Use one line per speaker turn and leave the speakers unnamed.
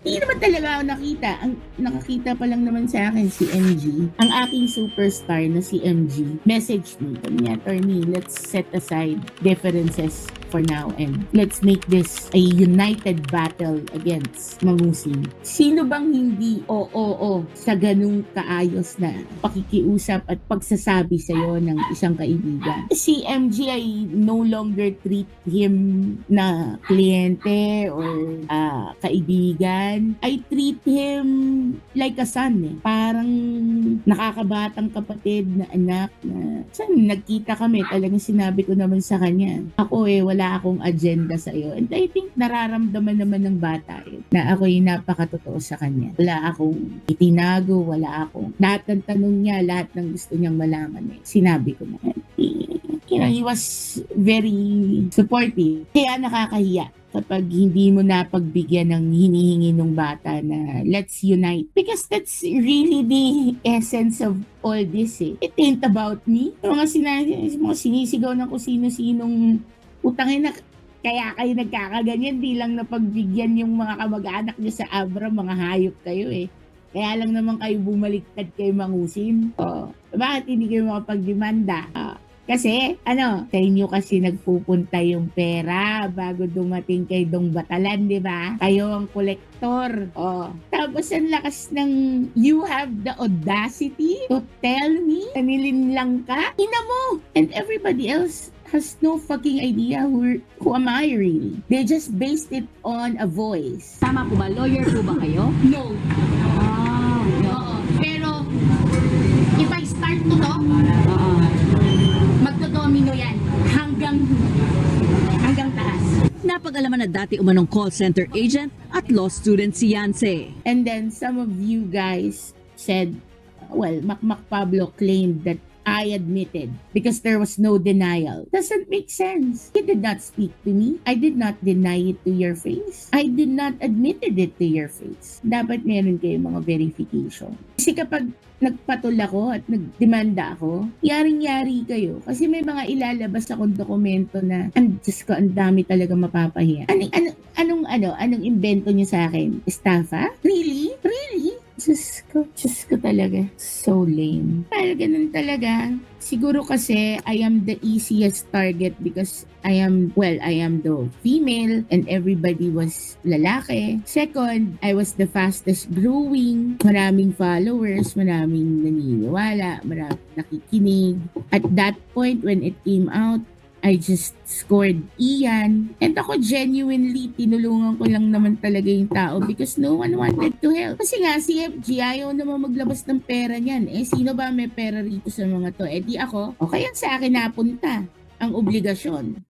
Hindi naman talaga ako nakita. Ang nakakita pa lang naman sa akin si MG. Ang aking superstar na si MG. Message me. Sabi niya, attorney, let's set aside differences for now and let's make this a united battle against Mangusing. Sino bang hindi oo sa ganung kaayos na pakikiusap at pagsasabi sa'yo ng isang kaibigan? Si MG ay no longer treat him na kliyente or kaibigan. I treat him like a son eh. Parang nakakabatang kapatid na anak na saan nagkita kami, talagang sinabi ko naman sa kanya, ako wala akong agenda sa iyo. And I think nararamdaman naman ng bata na ako'y napakatotoo sa kanya. Wala akong itinago, wala akong lahat ng tanong niya, lahat ng gusto niyang malaman sinabi ko na. He was very supportive. Kaya nakakahiya kapag hindi mo napagbigyan ng hinihingi ng bata na let's unite. Because that's really the essence of all this eh. It ain't about me. Mga sinisigaw ng kung sino-sinong utangin na kaya kayo nagkakaganyan, di lang napagbigyan yung mga kamag-anak niyo sa Abra, mga hayop kayo eh. Kaya lang naman kayo bumaliktad kay Mangusing. Bakit hindi kayo makapagdemanda? Kasi, sa inyo kasi nagpupunta yung pera bago dumating kay Dong Batalan, di ba? Kayo ang kolektor. Tapos ang lakas ng you have the audacity to tell me na nilinlang ka? Ina mo! And everybody else has no fucking idea who am I really. They just based it on a voice.
Tama po ba? Lawyer po ba kayo?
No. Oo. Pero, if I start to talk, magtodomino yan hanggang taas.
Napag-alaman na dati umanong call center agent at law student si Yance.
And then some of you guys said, well, Macmac Pablo claimed that I admitted because there was no denial. Doesn't make sense. He did not speak to me. I did not deny it to your face. I did not admitted it to your face. Dapat meron kayo mga verification. Kasi kapag nagpatol ako at nagdemanda ako, yaring-yari kayo. Kasi may mga ilalabas akong dokumento na, Diyos ko, ang dami talaga mapapahiya. Anong invento niyo sa akin? Estafa? Really? Diyos ko talaga. So lame. Parang ganun talaga. Siguro kasi I am the easiest target because I am the female and everybody was lalaki. Second, I was the fastest growing. Maraming followers, maraming naniniwala, maraming nakikinig. At that point when it came out, I just scored Ian. And ako genuinely, tinulungan ko lang naman talaga yung tao because no one wanted to help. Kasi nga, si FG ayaw naman maglabas ng pera niyan. Sino ba may pera rito sa mga to? Di ako. O kaya sa akin napunta ang obligasyon.